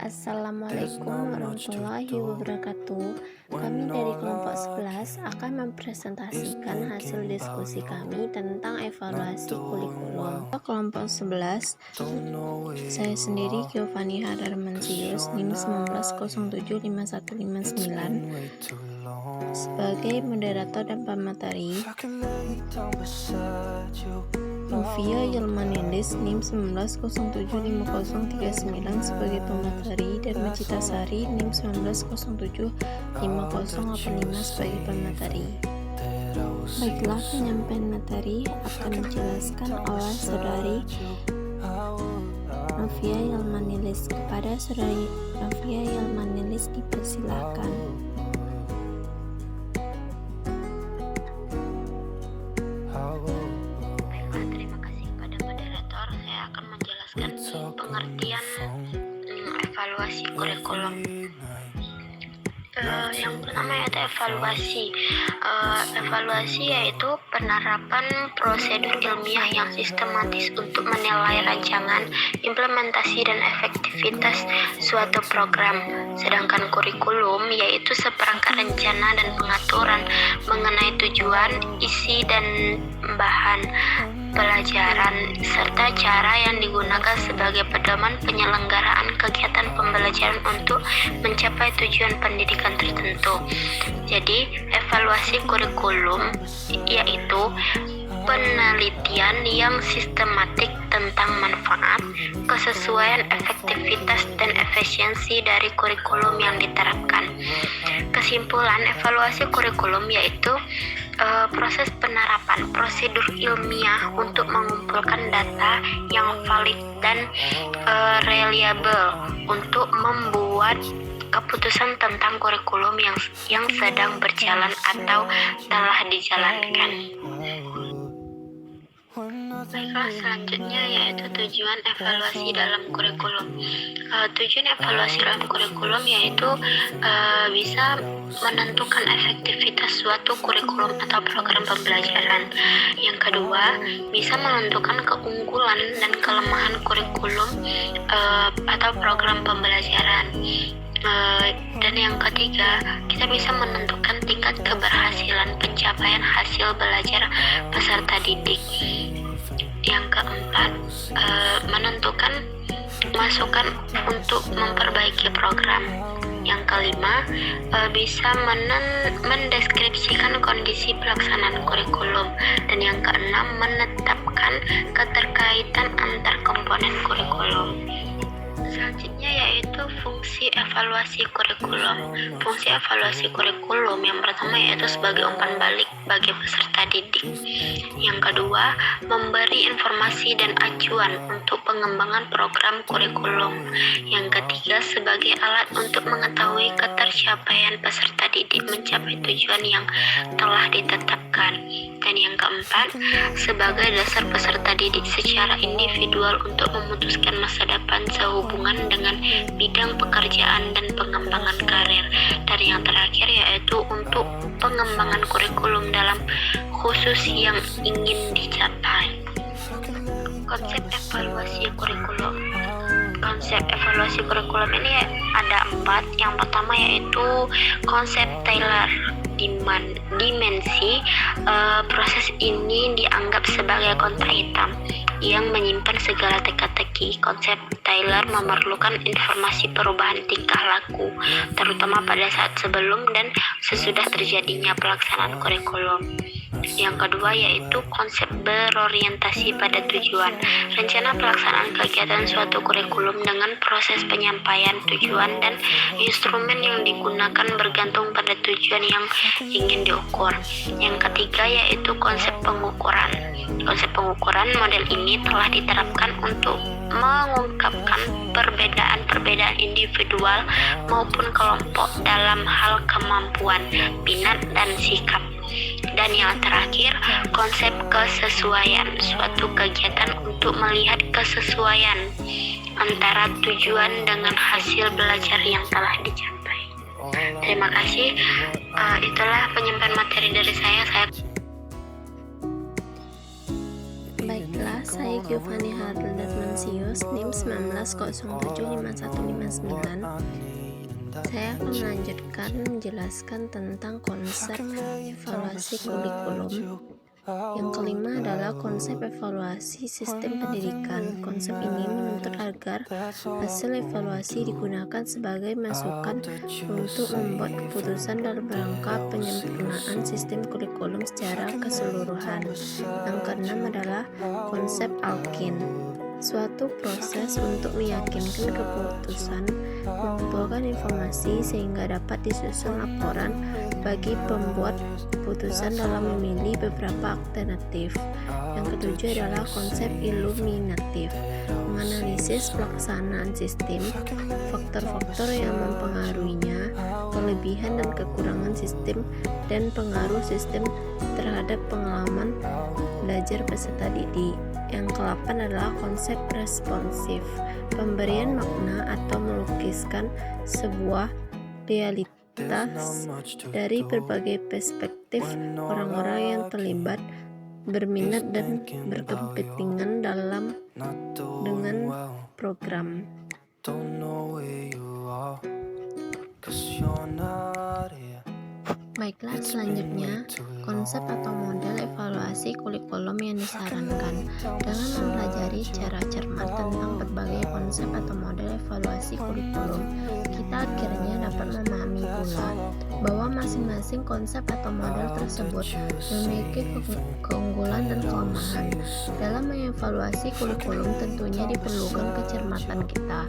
Assalamualaikum warahmatullahi wabarakatuh. Kami dari kelompok 11 akan mempresentasikan hasil diskusi kami tentang evaluasi kurikulum. Kelompok 11, saya sendiri Giovanni Hadarmansius, NIM 19075159, sebagai moderator dan pemateri. Novia Yilmanilis, NIM 19075039, sebagai pemateri, dan Majita Sari, NIM 19075085, sebagai pemateri. Baiklah, penyampaian materi akan dijelaskan oleh Saudari Novia Yilmanilis. Kepada Saudari Novia Yilmanilis dipersilahkan. Pengertian evaluasi kurikulum. Yang pertama yaitu evaluasi yaitu penerapan prosedur ilmiah yang sistematis untuk menilai rancangan, implementasi, dan efektivitas suatu program. Sedangkan kurikulum yaitu seperangkat rencana dan pengaturan mengenai tujuan, isi, dan bahan pelajaran serta cara yang digunakan sebagai pedoman penyelenggaraan kegiatan pembelajaran untuk mencapai tujuan pendidikan tertentu. Jadi, evaluasi kurikulum yaitu penelitian yang sistematik tentang manfaat, kesesuaian, efektivitas, dan efisiensi dari kurikulum yang diterapkan. Kesimpulan, evaluasi kurikulum yaitu proses penerapan prosedur ilmiah untuk mengumpulkan data yang valid dan reliable untuk membuat keputusan tentang kurikulum yang sedang berjalan atau telah dijalankan. Baiklah, selanjutnya yaitu tujuan evaluasi dalam kurikulum. Tujuan evaluasi dalam kurikulum yaitu bisa menentukan efektivitas suatu kurikulum atau program pembelajaran. Yang kedua, bisa menentukan keunggulan dan kelemahan kurikulum atau program pembelajaran. Dan yang ketiga, kita bisa menentukan tingkat keberhasilan pencapaian hasil belajar peserta didik. Yang keempat, menentukan masukan untuk memperbaiki program. Yang kelima, bisa mendeskripsikan kondisi pelaksanaan kurikulum. Dan yang keenam, menetapkan keterkaitan antar komponen kurikulum. Selanjutnya yaitu fungsi evaluasi kurikulum. Fungsi evaluasi kurikulum yang pertama yaitu sebagai umpan balik bagi peserta didik. Yang kedua, memberi informasi dan acuan untuk pengembangan program kurikulum. Yang ketiga, sebagai alat untuk mengetahui ketercapaian peserta didik mencapai tujuan yang telah ditetapkan. Dan yang keempat, sebagai dasar peserta didik secara individual untuk memutuskan masa depan sehubungan dengan bidang pekerjaan dan pengembangan karir. Dan yang terakhir yaitu untuk pengembangan kurikulum dalam khusus yang ingin dicapai. Konsep evaluasi kurikulum. Konsep evaluasi kurikulum ini ada 4. Yang pertama yaitu konsep Taylor dimensi. Proses ini dianggap sebagai kotak hitam yang menyimpan segala teka-teki. Konsep Taylor memerlukan informasi perubahan tingkah laku, terutama pada saat sebelum dan sesudah terjadinya pelaksanaan kurikulum. Yang kedua yaitu konsep berorientasi pada tujuan. Rencana pelaksanaan kegiatan suatu kurikulum dengan proses penyampaian tujuan dan instrumen yang digunakan bergantung pada tujuan yang ingin diukur. Yang ketiga yaitu konsep pengukuran. Konsep pengukuran model ini telah diterapkan untuk mengungkapkan perbedaan-perbedaan individual maupun kelompok dalam hal kemampuan, minat, dan sikap. Dan yang terakhir, konsep kesesuaian. Suatu kegiatan untuk melihat kesesuaian antara tujuan dengan hasil belajar yang telah dicapai. Terima kasih. Itulah penyampaian materi dari saya. Baiklah, Saya Giovanni Hardarmansyus, NIM 19075159. Saya akan melanjutkan menjelaskan tentang konsep evaluasi kurikulum. Yang kelima adalah konsep evaluasi sistem pendidikan. Konsep ini menuntut agar hasil evaluasi digunakan sebagai masukan untuk membuat keputusan dalam rangka penyempurnaan sistem kurikulum secara keseluruhan. Yang keenam adalah konsep Alkin. Suatu proses untuk meyakinkan keputusan, mengumpulkan informasi sehingga dapat disusun laporan bagi pembuat keputusan dalam memilih beberapa alternatif. Yang ketujuh adalah konsep iluminatif, menganalisis pelaksanaan sistem, faktor-faktor yang mempengaruhinya, kelebihan dan kekurangan sistem, dan pengaruh sistem terhadap pengalaman belajar peserta didik. Yang ke-8 adalah konsep responsif, pemberian makna atau melukiskan sebuah realitas dari berbagai perspektif orang-orang yang terlibat, berminat dan berkepentingan dengan program. Baiklah, selanjutnya konsep atau model evaluasi kurikulum yang disarankan. Dengan mempelajari cara cermat tentang berbagai konsep atau model evaluasi kurikulum, kita akhirnya dapat memahami pula bahwa masing-masing konsep atau model tersebut memiliki keunggulan dan kelemahan. Dalam mengevaluasi kurikulum tentunya diperlukan kecermatan kita.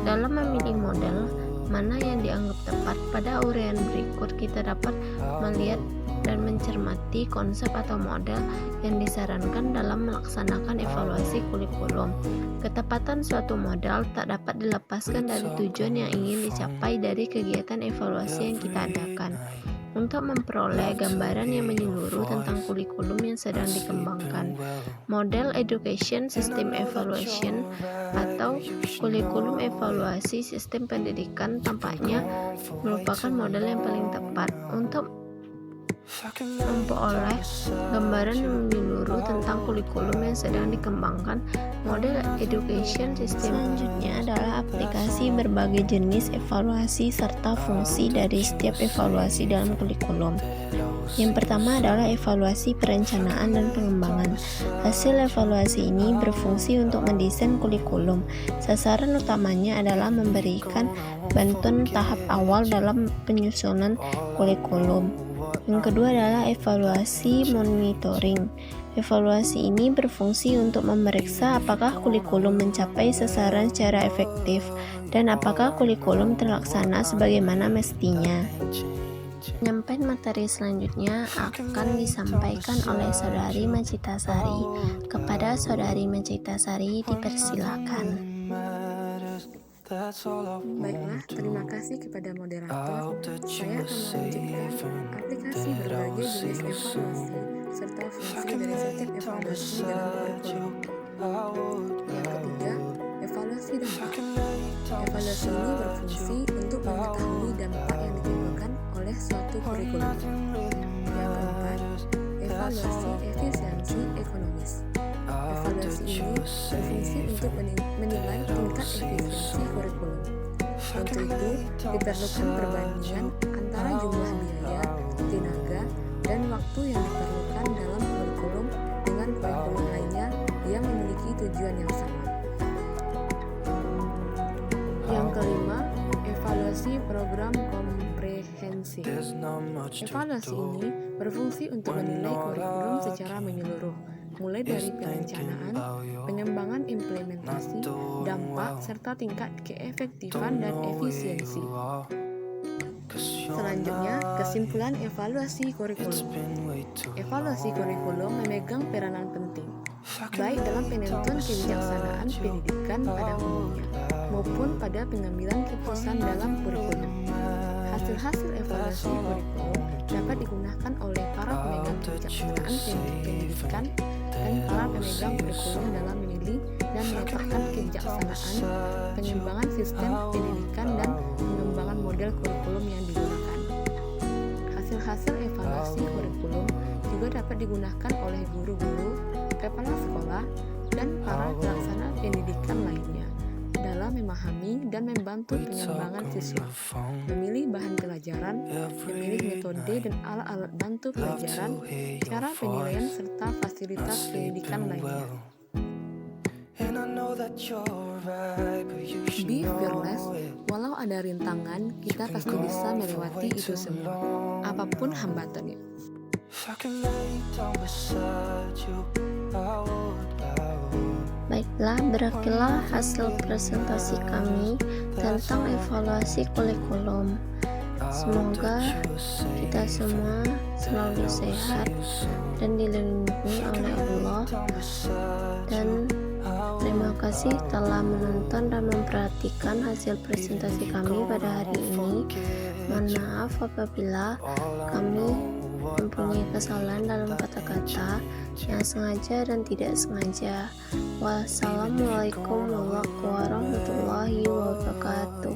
Dalam memilih model mana yang dianggap tepat, pada uraian berikut kita dapat melihat dan mencermati konsep atau model yang disarankan dalam melaksanakan evaluasi kurikulum. Ketepatan suatu model tak dapat dilepaskan dari tujuan yang ingin dicapai dari kegiatan evaluasi yang kita adakan. Untuk memperoleh gambaran yang menyeluruh tentang kurikulum yang sedang dikembangkan, model Education System Evaluation atau kurikulum evaluasi sistem pendidikan tampaknya merupakan model yang paling tepat untuk memperoleh gambaran yang menyeluruh tentang kurikulum yang sedang dikembangkan. Model education system selanjutnya adalah aplikasi berbagai jenis evaluasi serta fungsi dari setiap evaluasi dalam kurikulum. Yang pertama adalah evaluasi perencanaan dan pengembangan. Hasil evaluasi ini berfungsi untuk mendesain kurikulum. Sasaran utamanya adalah memberikan bantuan tahap awal dalam penyusunan kurikulum. Yang kedua adalah evaluasi monitoring. Evaluasi ini berfungsi untuk memeriksa apakah kurikulum mencapai sasaran secara efektif dan apakah kurikulum terlaksana sebagaimana mestinya. Penyampaian materi selanjutnya akan disampaikan oleh Saudari Macitasari. Kepada Saudari Macitasari dipersilakan. Baiklah, terima kasih kepada moderator. Saya akan melanjutkan aplikasi berbagai jenis evaluasi serta fungsi dari setiap evaluasi dalam kurikulum. Yang ketiga, evaluasi dampak. Evaluasi ini berfungsi untuk mengetahui dampak yang ditimbulkan oleh suatu kurikulum. Yang keempat, evaluasi efisiensi ekonomis. Evaluasi ini berfungsi untuk menilai tingkat efisiensi kurikulum. Untuk itu, diperlukan perbandingan antara jumlah biaya, tenaga, dan waktu yang diperlukan dalam kurikulum dengan kurikulum lainnya yang memiliki tujuan yang sama. Yang kelima, evaluasi program komprehensif. Evaluasi ini berfungsi untuk menilai kurikulum secara menyeluruh, mulai dari perencanaan, pengembangan implementasi, dampak, serta tingkat keefektifan dan efisiensi. Selanjutnya, kesimpulan evaluasi kurikulum. Evaluasi kurikulum memegang peranan penting, baik dalam penentuan kebijaksanaan pendidikan pada umumnya, maupun pada pengambilan keputusan dalam kurikulum. Hasil-hasil evaluasi kurikulum dapat digunakan oleh para pemegang kebijaksanaan pendidikan dan para pemegang kurikulum dalam memilih dan menetapkan kebijaksanaan, pengembangan sistem pendidikan, dan pengembangan model kurikulum yang digunakan. Hasil-hasil evaluasi kurikulum juga dapat digunakan oleh guru-guru, kepala sekolah, dan para pelaksana pendidikan lainnya dalam memahami dan membantu pengembangan siswa, memilih bahan pelajaran, memilih metode dan alat-alat bantu pelajaran, cara penilaian serta fasilitas pendidikan lainnya. Be fearless, walau ada rintangan, kita pasti bisa melewati itu semua, apapun hambatannya. Baiklah, berakhirlah hasil presentasi kami tentang evaluasi kurikulum. Semoga kita semua selalu sehat dan dilindungi oleh Allah. Dan terima kasih telah menonton dan memperhatikan hasil presentasi kami pada hari ini. Mohon maaf apabila kami mempunyai kesalahan dalam kata-kata yang sengaja dan tidak sengaja. Wassalamualaikum warahmatullahi wabarakatuh.